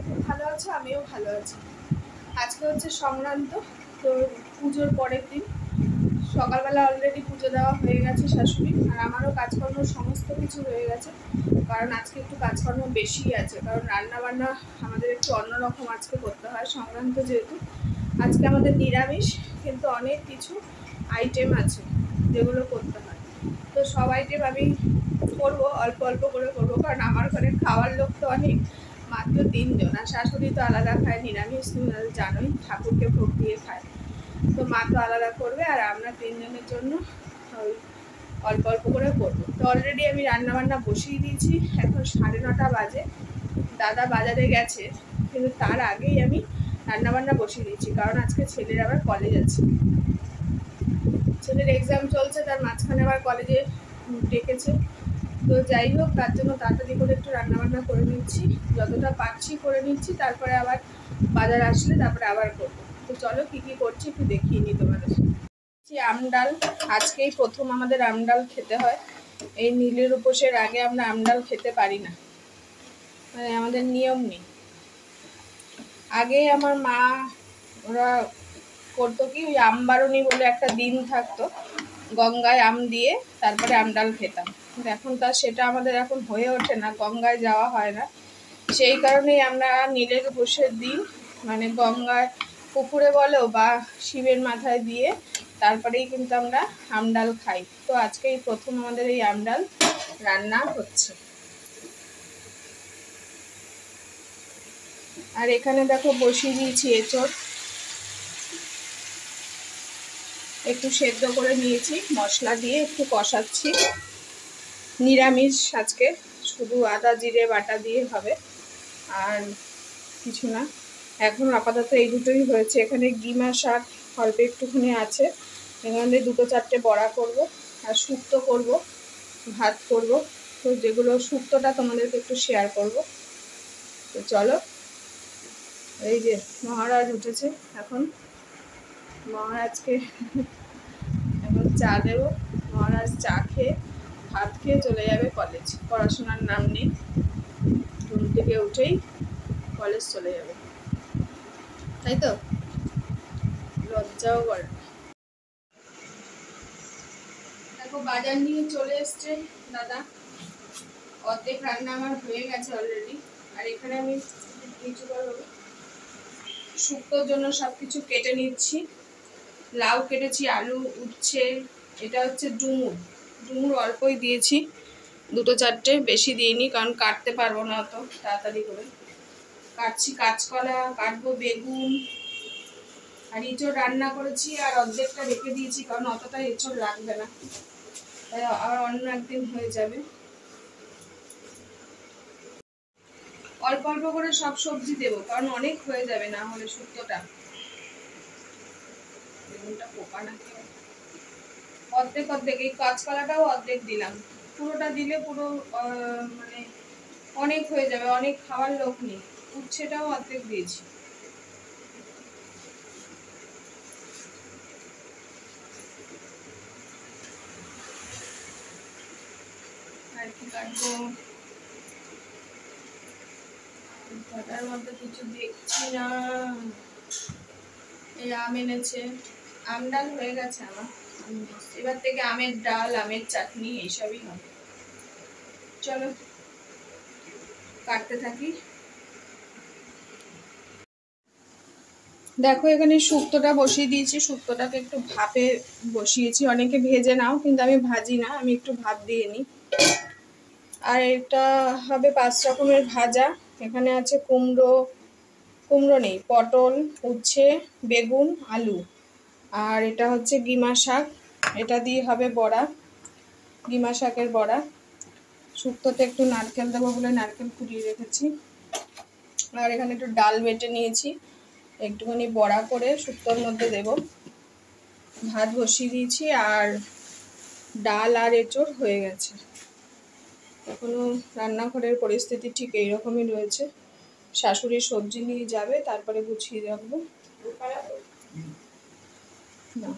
খুব ভালো আছো, আমিও ভালো আছি। আজকে হচ্ছে সংক্রান্ত, তো পুজোর পরের দিন। সকালবেলা অলরেডি পুজো দেওয়া হয়ে গেছে শাশুড়ি, আর আমারও কাজকর্ম সমস্ত কিছু হয়ে গেছে। কারণ আজকে একটু কাজকর্ম বেশি আছে, কারণ রান্না বান্না আমাদের একটু অন্যরকম আজকে করতে হয় সংক্রান্ত যেহেতু। আজকে আমাদের নিরামিষ, কিন্তু অনেক কিছু আইটেম আছে যেগুলো করতে হয়। তো সব আইটেম আমি করবো, অল্প অল্প করে করবো, কারণ আমার ঘরে খাওয়ার লোক তো অনেক, মাত্র 3 জন। আর শাশুড়ি তো আলাদা খায় নিরামিষ, জানোই ঠাকুরকে ভোগ দিয়ে খায়। তো মা তো আলাদা করবে, আর আমরা 3 জনের জন্য ওই অল্প অল্প করে করবো। তো অলরেডি আমি রান্নাবান্না বসিয়ে দিয়েছি, এখন 9:30 বাজে। দাদা বাজারে গেছে, কিন্তু তার আগেই আমি রান্নাবান্না বসিয়ে দিয়েছি, কারণ আজকে ছেলের আবার কলেজ আছে। ছেলের এক্সাম চলছে, তার মাঝখানে আবার কলেজে ডেকেছে। তো যাই হোক, তার জন্য তাড়াতাড়ি করে একটু রান্নাবান্না করে নিচ্ছি, যতটা পারছি করে নিচ্ছি, তারপরে আবার বাজার আসলে তারপরে আবার করবো। তো চলো কী কী করছি একটু দেখিয়ে নিই তোমাদের। আমডাল, আজকেই প্রথম আমাদের আমডাল খেতে হয়। এই নীলের উপোসের আগে আমরা আমডাল খেতে পারি না, মানে আমাদের নিয়ম নেই। আগে আমার মা ওরা করতো কি, ওই আমবারণী বলে একটা দিন থাকতো, গঙ্গায় আম দিয়ে তারপরে আমডাল খেতাম। কিন্তু এখন তার সেটা আমাদের এখন হয়ে ওঠে না, গঙ্গায় যাওয়া হয় না। সেই কারণেই আমরা নীলের উপোসের দিন, মানে গঙ্গায় পুকুরে বলো বা শিবের মাথায় দিয়ে তারপরেই কিন্তু আমরা আমডাল খাই। তো আজকেই প্রথম আমাদের এই আমডাল রান্না হচ্ছে। আর এখানে দেখো বসিয়ে দিয়েছি এঁচড়, একটু সেদ্ধ করে নিয়েছি, মশলা দিয়ে একটু কষাচ্ছি। নিরামিষ আজকে, শুধু আদা জিরে বাটা দিয়ে হবে, আর কিছু না। এখন আপাতত এই দুটোই হয়েছে। এখানে গিমা শাক অল্প একটুখানি আছে, এখানে 2-4টে বড়া করব, আর শুক্তো করব, ভাত করব। তো যেগুলো শুক্তোটা তোমাদেরকে একটু শেয়ার করব। তো চলো, এই যে মহারাজ উঠেছে এখন, মহারাজকে এখন চা দেবো। মহারাজ চা খেয়ে ভাত খেয়ে চলে যাবে কলেজ, পড়াশোনার নাম নেই, ঘুম থেকে উঠেই কলেজ চলে যাবে, তাই তো? লজ্জাও করে। দেখো বাজার নিয়ে চলে এসছে দাদা, অর্ধেক রান্না আমার হয়ে গেছে অলরেডি। আর এখানে আমি কিছু করবো, শুক্তোর জন্য সবকিছু কেটে নিচ্ছি। লাউ কেটেছি, আলু, উচ্ছে, এটা হচ্ছে ডুমুর। ডুমুর অল্পই দিয়েছি, 2-4টে, বেশি দিইনি, কারণ কাটতে পারবো না অত তাড়াতাড়ি করে। কাটছি কাঁচকলা, কাটবো বেগুন, আর এঁচড় রান্না করেছি, আর অর্ধেকটা রেখে দিয়েছি, কারণ অতটা এঁচড় লাগবে না, তাই আর অন্য একদিন হয়ে যাবে। অল্প অল্প করে সব সবজি দেবো, কারণ অনেক হয়ে যাবে না হলে শুক্তোটা। বেগুনটা পোকা নাকি, অর্ধেক অর্ধেক, এই কাঁচকলাটাও অর্ধেক দিলাম। পুরোটা দিলে পুরো মানে অনেক হয়ে যাবে, অনেক খাওয়ার লোক নেই। উচ্ছেটাও অর্ধেক দিয়েছি। আর কি কাটবো, কাটার মধ্যে কিছু দেখছি না। এই আম এনেছে, আম ডাল হয়ে গেছে আমার। এবার থেকে আমের ডাল, আমের চাটনি এইসবই হবে। চলো কাটতে থাকি। দেখো এখানে শুক্তোটা বসিয়ে দিয়েছি, শুক্তোটাকে একটু ভাপে বসিয়েছি। অনেকে ভেজে নাও, কিন্তু আমি ভাজি না, আমি একটু ভাপ দিয়ে নিই। আর এটা হবে 5 রকমের ভাজা। এখানে আছে কুমড়ো, কুমড়ো নেই, পটল, উচ্ছে, বেগুন, আলু, আর এটা হচ্ছে গিমা শাক, এটা দিয়ে হবে বড়া, গিমা শাকের বড়া। শুক্তোতে একটু নারকেল দেবো বলে নারকেল কুড়িয়ে রেখেছি। আর এখানে একটু ডাল বেটে নিয়েছি, একটুখানি বড়া করে শুক্তোর মধ্যে দেব। ভাত বসিয়ে দিয়েছি, আর ডাল আর এঁচড় হয়ে গেছে। এখনও রান্নাঘরের পরিস্থিতি ঠিক এইরকমই রয়েছে। শাশুড়ি সবজি নিয়ে যাবে, তারপরে গুছিয়ে রাখবো। না,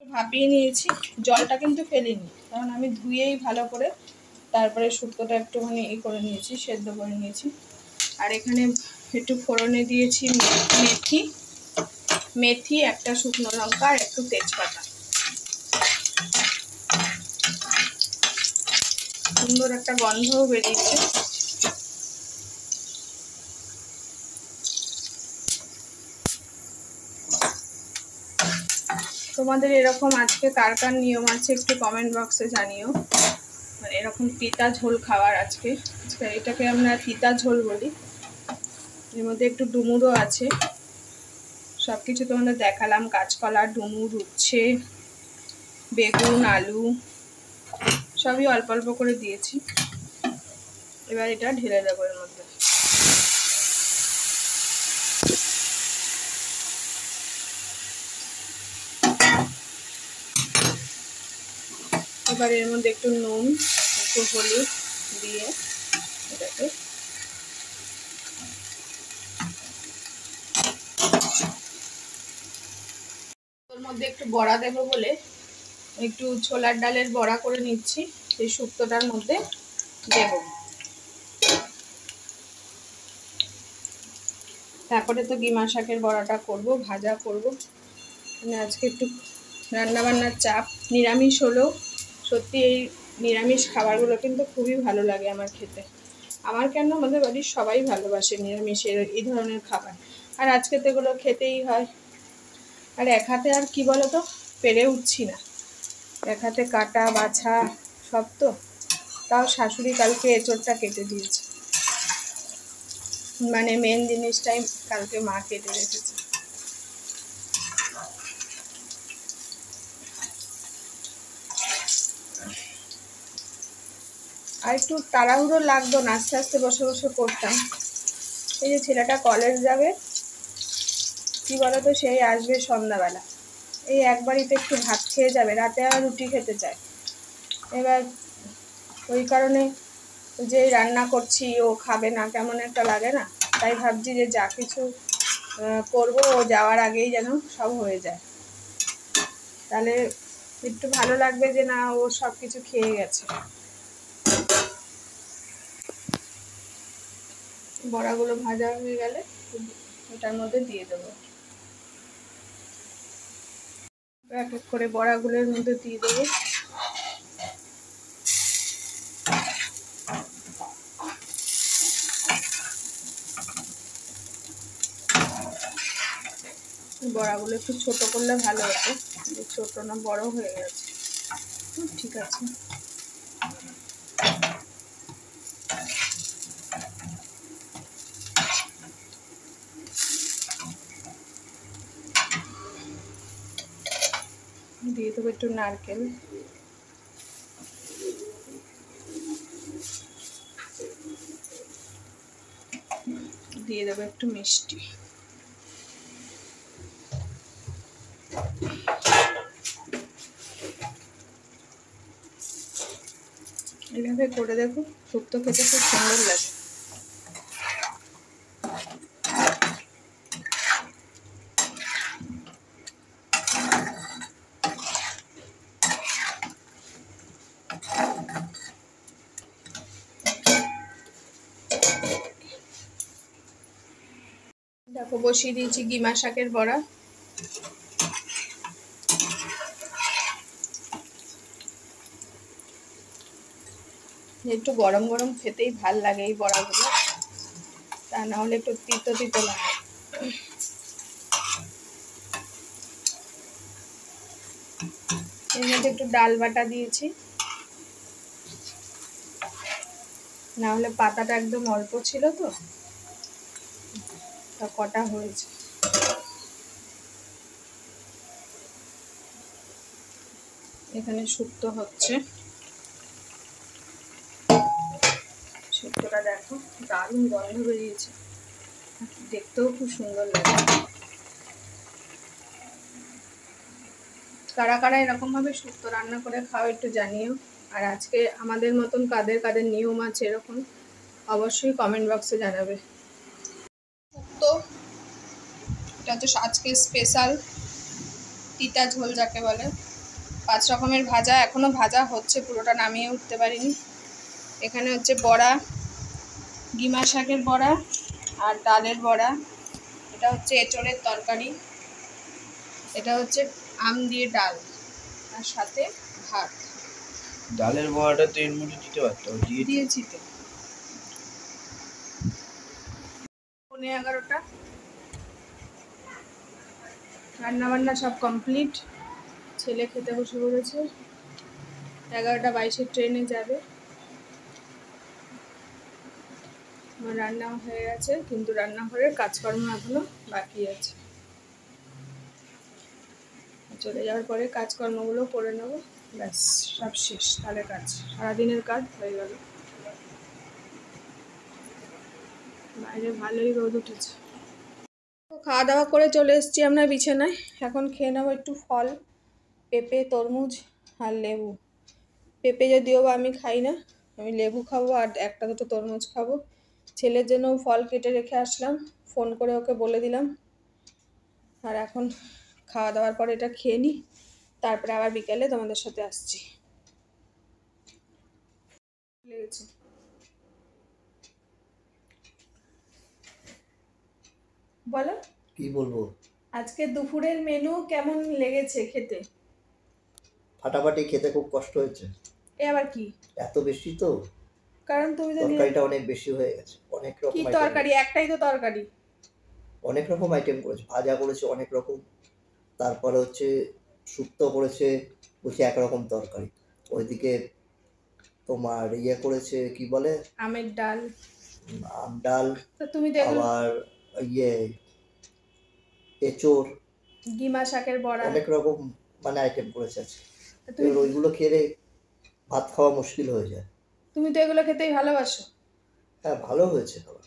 ভাপিয়ে নিয়েছি, জলটা কিন্তু ফেলিনি, কারণ আমি ধুয়েই ভালো করে তারপরে শুক্তোটা একটুখানি করে নিয়েছি, সেদ্ধ করে নিয়েছি। আর এখানে একটু ফোড়নে দিয়েছি মেথি, একটা শুকনো লঙ্কা আর একটু তেজপাতা। সুন্দর একটা গন্ধও বেরিয়েছে। তোমাদের এরকম আজকে কার কার নিয়ম আছে একটু কমেন্ট বক্সে জানিও। মানে এরকম তিতা ঝোল খাওয়ার আজকে এটাকে আমরা তিতা ঝোল বলি। এর মধ্যে একটু ডুমুরও আছে। সব কিছু তোমাদের দেখালাম, কাঁচকলা, ডুমুর, উচ্ছে, বেগুন, আলু সবই অল্প অল্প করে দিয়েছি। এবার এটা ঢেলে দেবো এর মধ্যে। এবার এর মধ্যে একটু নুন, একটু হলুদ দিয়ে এটাকে ওর মধ্যে একটু বড়া দেবো বলে একটু ছোলার ডালের বড়া করে নিচ্ছি, এই শুক্তোটার মধ্যে দেব। তারপরে তো গিমা শাকের বড়াটা করব, ভাজা করব। মানে আজকে একটু রান্নাবান্নার চাপ। নিরামিষ হলেও সত্যি এই নিরামিষ খাবারগুলো কিন্তু খুবই ভালো লাগে আমার খেতে। আমার কেন, আমাদের বাড়ির সবাই ভালোবাসে নিরামিষের এই ধরনের খাবার। আর আজকে তো এগুলো খেতেই হয়। আর এক হাতে আর কি বলো তো, পেরে উঠছি না, এক হাতে কাটা বাছা সব তো। তাও শাশুড়ি কালকে এঁচোড়টা কেটে দিয়েছে, মানে মেন জিনিসটাই কালকে মা কেটে রেখেছে। আর একটু তাড়াহুড়ো লাগতো না, আস্তে আস্তে বসে বসে করতাম। এই যে ছেলেটা কলেজ যাবে, কি বলতো, সেই আসবে সন্ধ্যাবেলা, এই একবারইতে একটু ভাত খেয়ে যাবে, রাতে আর রুটি খেতে চায়। এবার ওই কারণে যে রান্না করছি ও খাবে না, কেমন একটা লাগে না। তাই ভাবছি যে যা কিছু করবো ও যাওয়ার আগেই যেন সব হয়ে যায়, তাহলে একটু ভালো লাগবে যে না ও সব কিছু খেয়ে গেছে। বড়াগুলো ভাজা হয়ে গেলে ওটার মধ্যে দিয়ে দেবো, এক এক করে বড়াগুলোর মধ্যে দিয়ে দেবো। বড়াগুলো একটু ছোট করলে ভালো হতো, ছোট না বড় হয়ে গেছে। ঠিক আছে, দিয়ে দেবো একটু নারকেল, দিয়ে দেবো একটু মিষ্টি। এইভাবে করে দেখো, শুক্তো খেতে খুব সুন্দর লাগে। দেখো বসিয়ে দিয়েছি গিমা শাকের বড়া। একটু গরম গরম খেতেই ভাল লাগে এই বড়াগুলো, তা না হলে একটু তিতো তিতো লাগে। এর মধ্যে একটু ডাল বাটা দিয়েছি, না হলে পাতাটা একদম অল্প ছিল তো, তা কটা হয়েছে। এখানে শুক্তো হচ্ছে, শুক্তোটা দেখো দারুণ গন্ধ বেরিয়েছে, দেখতেও খুব সুন্দর লাগে। কারা কারা এরকম ভাবে শুক্তো রান্না করে খাও একটু জানিও। আর আজকে আমাদের মতন কাদের কাদের নিয়ম আছে এরকম, অবশ্যই কমেন্ট বক্সে জানাবে। শুক্তো এটা হচ্ছে আজকে স্পেশাল তিতা ঝোল যাকে বলে। 5 রকমের ভাজা, এখনো ভাজা হচ্ছে, পুরোটা নামিয়ে উঠতে পারিনি। এখানে হচ্ছে বড়া, গিমা শাকের বড়া, আর ডালের বড়া, এটা হচ্ছে এঁচড়ের তরকারি, এটা হচ্ছে আম দিয়ে ডাল, আর সাথে ভাত। ডালের বড়াটা তো এর মধ্যে দিতে পারতো, দিয়েছি তো। 11:30, রান্না বান্না সব কমপ্লিট। ছেলে খেতে বসে পড়েছে, 11:22 ট্রেনে যাবে। আমার রান্না হয়ে গেছে, কিন্তু রান্নাঘরের কাজকর্ম এখনো বাকি আছে। চলে যাওয়ার পরে কাজকর্মগুলো করে নেবো, ব্যাস সব শেষ। তাহলে কাজ, সারাদিনের কাজ হয়ে গেল। বাইরে ভালোই রোদ উঠেছে। তো খাওয়া দাওয়া করে চলে এসেছি আমরা বিছানায়। এখন খেয়ে নেবো একটু ফল, পেঁপে, তরমুজ আর লেবু। পেঁপে যদিও বা আমি খাই না, আমি লেবু খাবো আর একটা দুটো তরমুজ খাবো। ছেলের জন্য ফল কেটে রেখে আসলাম, ফোন করে ওকে বলে দিলাম। আর এখন খাওয়া দাওয়ার পরে এটা খেয়ে নিই, তারপরে আবার বিকেলে তোমাদের সাথে আসছি। লেগেছে বলো, কি বলবো? আজকে দুপুরের মেনু কেমন লেগেছে খেতে? ফাটাফাটি, খেতে খুব কষ্ট হয়েছে। এ আবার কি? এত বেশি তো, কারণ তুমি তো তরকারিটা অনেক বেশি হয়ে গেছে। অনেক রকম কি আইটেম, তরকারি? একটাই তো তরকারি। অনেক রকম আইটেম করেছে, ভাজা করেছে অনেক রকম, তারপরে হচ্ছে শুক্তো করেছে, বলছে একরকম তরকারি। ওইদিকে তোমার ইয়ে করেছে, কি বলে, আমের ডাল, আম ডাল, তো তুমি তো এগুলো, আবার ইয়ে এঁচড়, গিমা শাকের বড়া, অনেক রকম মানে আইটেম করেছে আজকে। তো তুমি এবার ওইগুলো খেলে ভাত খাওয়া মুশকিল হয়ে যায়। তুমি তো এগুলো খেতেই ভালোবাসো। হ্যাঁ, ভালো হয়েছে খাবার।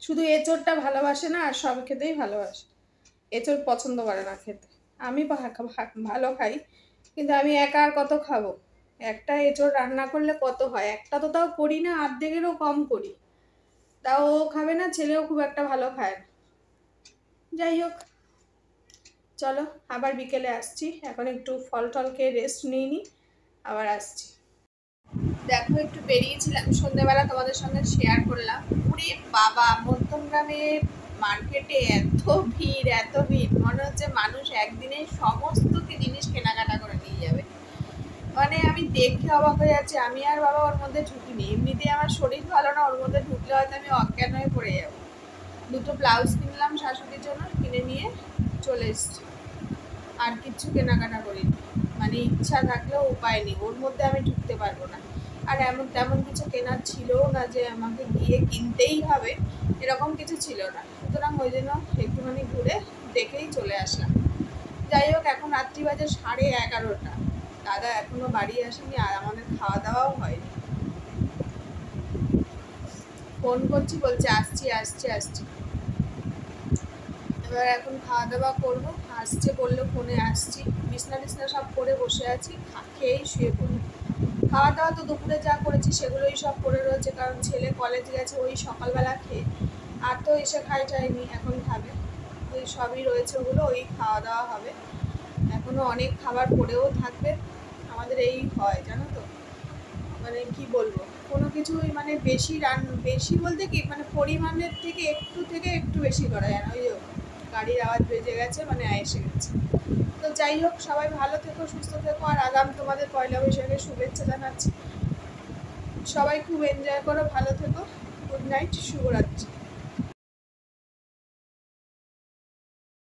শুধু এঁচড়টা ভালোবাসে না, আর সব খেতেই ভালোবাসে। এঁচড় পছন্দ করে না খেতে। আমি ভালো খাই, কিন্তু আমি একা আর কত খাবো? একটা এঁচড় রান্না করলে কত হয়? একটা তো তাও করি না, অর্ধেকেরও কম করি। তাও ও খাবে না, ছেলেও খুব একটা ভালো খায় না। যাই হোক, চলো আবার বিকেলে আসছি। এখন একটু ফল টল খেয়ে রেস্ট নিই নি, আবার আসছি। দেখো, একটু বেরিয়েছিলাম সন্ধ্যেবেলা, তোমাদের সঙ্গে শেয়ার করলাম। ওরে বাবা, মধ্যমগ্রামে মার্কেটে এত ভিড়, এত ভিড়, মনে হচ্ছে মানুষ একদিনে সমস্ত জিনিস কেনাকাটা করে নিয়ে যাবে। মানে আমি দেখে অবাক হয়ে যাচ্ছি। আমি আর বাবা ওর মধ্যে ঢুকিনি, এমনিতেই আমার শরীর ভালো না, ওর মধ্যে ঢুকলে হয়তো আমি অজ্ঞান হয়ে পড়ে যাবো। দুটো ব্লাউজ কিনলাম শাশুড়ির জন্য, কিনে নিয়ে চলে এসছি। আর কিচ্ছু কেনাকাটা করিনি, মানে ইচ্ছা থাকলেও উপায় নেই, ওর মধ্যে আমি ঢুকতে পারবো না। আর এমন তেমন কিছু কেনার ছিলও না যে আমাকে গিয়ে কিনতেই হবে, এরকম কিছু ছিল না। সুতরাং ওই জন্য একটুখানি ঘুরে দেখেই চলে আসলাম। যাই হোক, এখন রাত্রি বাজে 11:30। দাদা এখনো বাড়ি আসেনি, আর আমাদের খাওয়া দাওয়াও হয়নি। ফোন করছি, বলছে আসছি আসছি আসছি। এবার এখন খাওয়া দাওয়া করবো, আসছে বললো ফোনে, আসছি। বিছনা টিছনা সব করে বসে আছি, খেয়েই শুয়ে পড়বো। খাওয়া দাওয়া তো দুপুরে যা করেছি সেগুলোই সব পড়ে রয়েছে, কারণ ছেলে কলেজ গেছে ওই সকালবেলা খেয়ে, আর তো এসে যায়নি, এখন খাবে। ওই সবই রয়েছে, ওগুলো ওই খাওয়া দাওয়া হবে। এখনো অনেক খাবার পড়েও থাকবে। আমাদের এই হয় জানো তো, মানে কি বলবো, কোনো কিছুই মানে বেশি বলতে কি, মানে পরিমাণের থেকে একটু বেশি করা যায় না। ওই গাড়ির আওয়াজ বেজে গেছে, মানে এসে গেছে। তো যাই হোক, সবাই ভালো থেকো, সুস্থ থেকো, আর আগাম তোমাদের পয়লা বৈশাখের শুভেচ্ছা জানাচ্ছি। সবাই খুব এনজয় করো, ভালো থেকো। গুড নাইট, শুভরাত্রি।